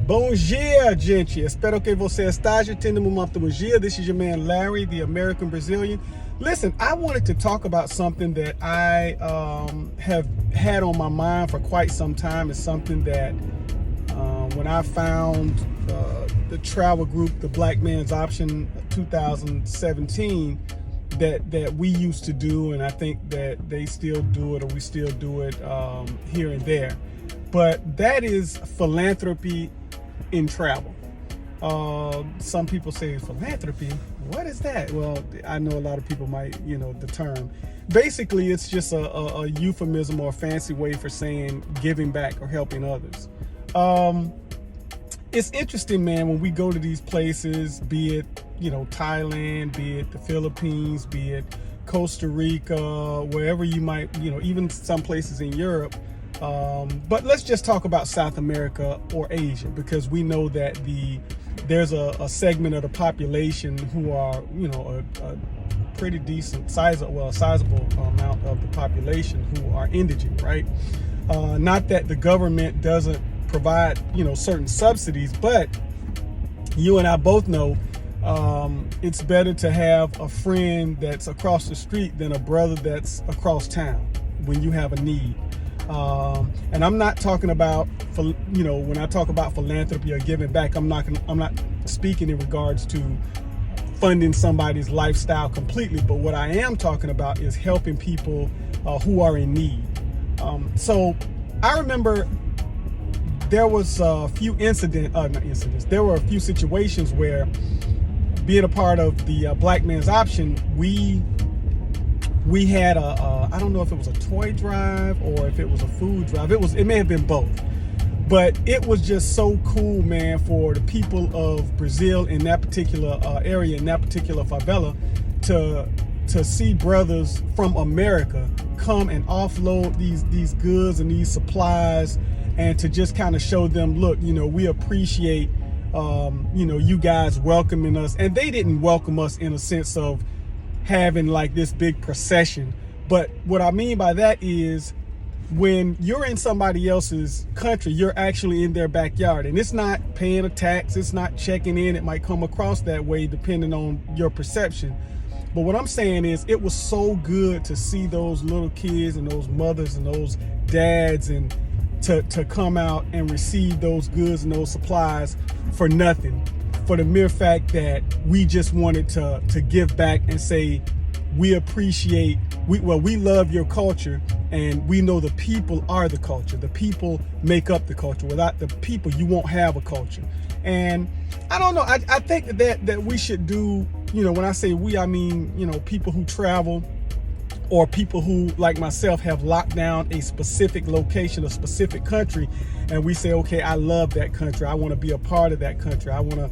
Bom dia, gente. Espero que você esteja tendo muito bom dia. This is your man Larry, the American Brazilian. Listen, I wanted to talk about something that I have had on my mind for quite some time. It's something that when I found the travel group, the Black Man's Option 2017, that we used to do, and I think that they still do it, or we still do it here and there. But that is philanthropy in travel. Some people say philanthropy. What is that? Well, I know a lot of people might, the term. Basically, it's just a euphemism or a fancy way for saying giving back or helping others. It's interesting, man, when we go to these places, be it, Thailand, be it the Philippines, be it Costa Rica, wherever you might, even some places in Europe. But let's just talk about South America or Asia, because we know that there's a segment of the population who are, a pretty decent sizable amount of the population who are indigent, right? Not that the government doesn't provide, certain subsidies, but you and I both know it's better to have a friend that's across the street than a brother that's across town when you have a need. And I'm not talking about, when I talk about philanthropy or giving back, I'm not speaking in regards to funding somebody's lifestyle completely. But what I am talking about is helping people who are in need. So I remember there was a few there were a few situations where, being a part of the Black Man's Option, we had I don't know if it was a toy drive or if it was a food drive. It may have been both, but it was just so cool, man, for the people of Brazil in that particular area, in that particular favela, to see brothers from America come and offload these goods and these supplies, and to just kind of show them, look, we appreciate you guys welcoming us. And they didn't welcome us in a sense of having like this big procession. But what I mean by that is, when you're in somebody else's country, you're actually in their backyard, and it's not paying a tax, it's not checking in. It might come across that way depending on your perception. But what I'm saying is, it was so good to see those little kids and those mothers and those dads, and to come out and receive those goods and those supplies for nothing, for the mere fact that we just wanted to give back and say, we appreciate, we love your culture, and we know the people are the culture. The people make up the culture. Without the people, you won't have a culture. And I don't know, I think that we should do, when I say we, I mean, people who travel, or people who, like myself, have locked down a specific location, a specific country, and we say, okay, I love that country. I want to be a part of that country. I want to,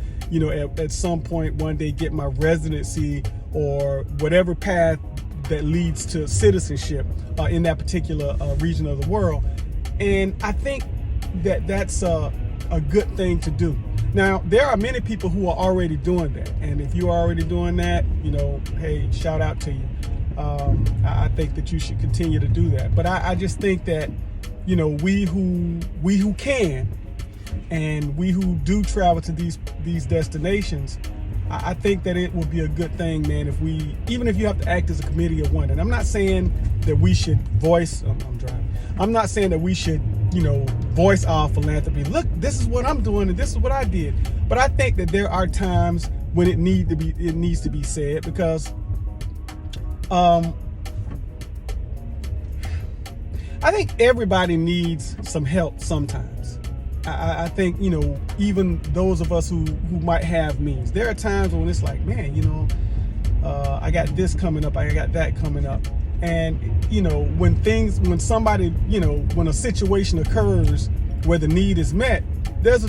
at some point one day, get my residency or whatever path that leads to citizenship in that particular region of the world. And I think that that's a good thing to do. Now, there are many people who are already doing that. And if you're already doing that, hey, shout out to you. I think that you should continue to do that. But I just think that, we who can, and we who do travel to these destinations, I think that it would be a good thing, man, if we, even if you have to act as a committee of one. And I'm not saying that we should voice, I'm driving. I'm not saying that we should, voice our philanthropy. Look, this is what I'm doing and this is what I did. But I think that there are times when it needs to be said, because I think everybody needs some help sometimes. I think, even those of us who might have means, there are times when it's like, man, I got this coming up, I got that coming up. And, when somebody, when a situation occurs where the need is met, there's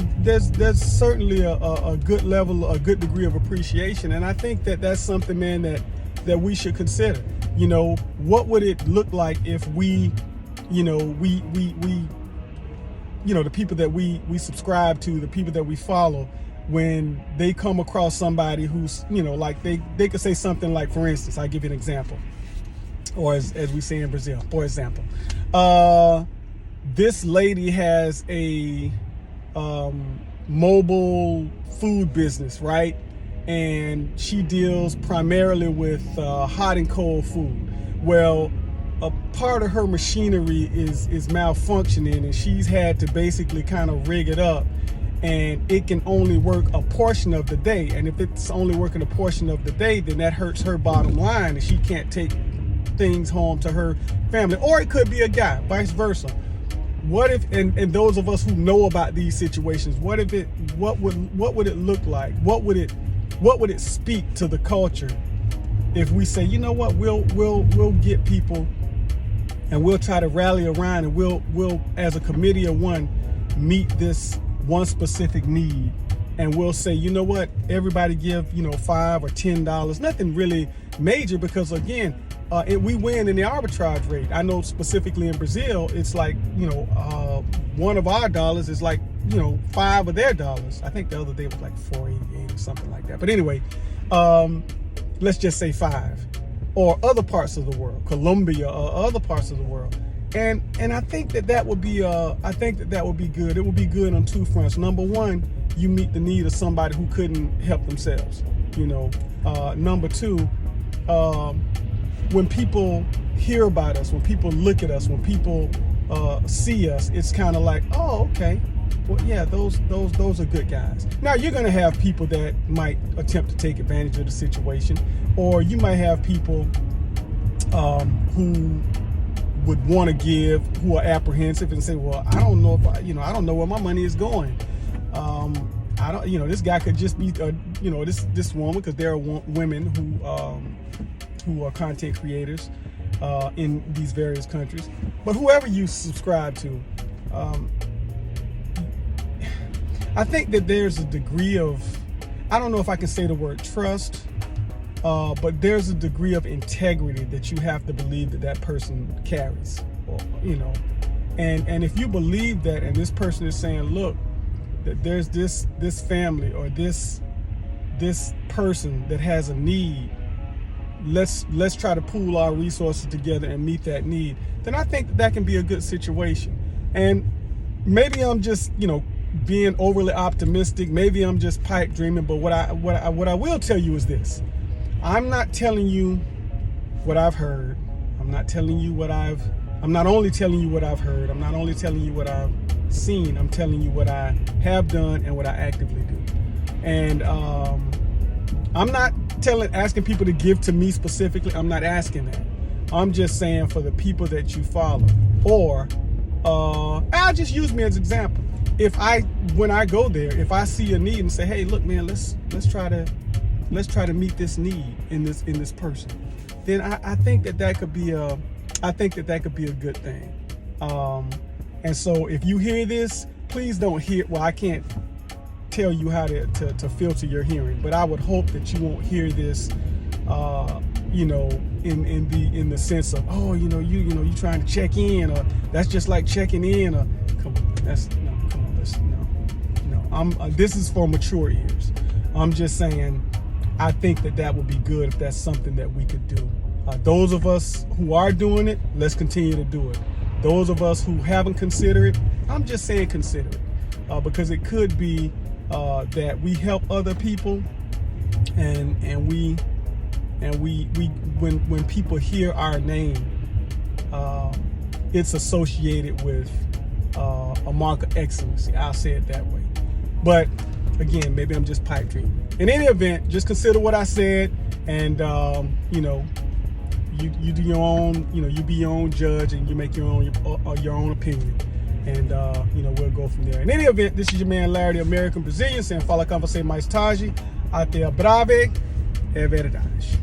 certainly a good level, a good degree of appreciation. And I think that that's something, man, that we should consider. What would it look like if we, the people that we subscribe to, the people that we follow, when they come across somebody who's, like they could say something like, for instance, I'll give you an example, or as we say in Brazil, for example, this lady has a mobile food business, right? And she deals primarily with hot and cold food. Well, a part of her machinery is malfunctioning, and she's had to basically kind of rig it up, and it can only work a portion of the day. And if it's only working a portion of the day, then that hurts her bottom line, and she can't take things home to her family. Or it could be a guy, vice versa. What if, and those of us who know about these situations, what would it look like? What would it speak to the culture if we say, you know what, we'll get people and we'll try to rally around, and we'll as a committee of one meet this one specific need, and we'll say, you know what, everybody give $5 or $10, nothing really major, because again, we win in the arbitrage rate. I know specifically in Brazil, it's like one of our dollars is like $5 of their dollars. I think the other day was like $4.88 or something like that. But anyway, let's just say 5. Or other parts of the world, Colombia or other parts of the world. And I think that would be good. It would be good on two fronts. Number one, you meet the need of somebody who couldn't help themselves. Number two, when people hear about us, when people look at us, when people see us, it's kind of like, oh, okay, well, yeah, those are good guys. Now, you're going to have people that might attempt to take advantage of the situation, or you might have people who would want to give, who are apprehensive and say, well, I don't know if I don't know where my money is going. I don't, this guy could just be, this woman, because there are women who are content creators in these various countries. But whoever you subscribe to, I think that there's a degree of, I don't know if I can say the word trust, but there's a degree of integrity that you have to believe that person carries, and if you believe that, and this person is saying, look, that there's this family or this person that has a need, let's try to pool our resources together and meet that need, then I think that can be a good situation. And maybe I'm just being overly optimistic, maybe I'm just pipe dreaming, but what I will tell you is this: I'm not telling you what I've heard. I'm not telling you I'm not only telling you what I've heard. I'm not only telling you what I've seen. I'm telling you what I have done and what I actively do. And I'm not asking people to give to me specifically. I'm not asking that. I'm just saying for the people that you follow, or I'll just use me as an example. When I go there, if I see a need and say, hey, look, man, let's try to meet this need in this person, then I think that could be a good thing. And so if you hear this, please don't hear. Well, I can't tell you how to filter your hearing, but I would hope that you won't hear this, in the sense of, oh, you trying to check in, or that's just like checking in, or come on, this is for mature ears. I'm just saying, I think that would be good if that's something that we could do. Those of us who are doing it, let's continue to do it. Those of us who haven't considered it, I'm just saying consider it, because it could be that we help other people, and when people hear our name, it's associated with a mark of excellency. I'll say it that way. But again, maybe I'm just pipe dreaming. In any event, just consider what I said, and you do your own, you be your own judge, and you make your own opinion, and we'll go from there. In any event, this is your man Larry, the American Brazilian, saying fala com você mais tarde. Até a breve, é verdade.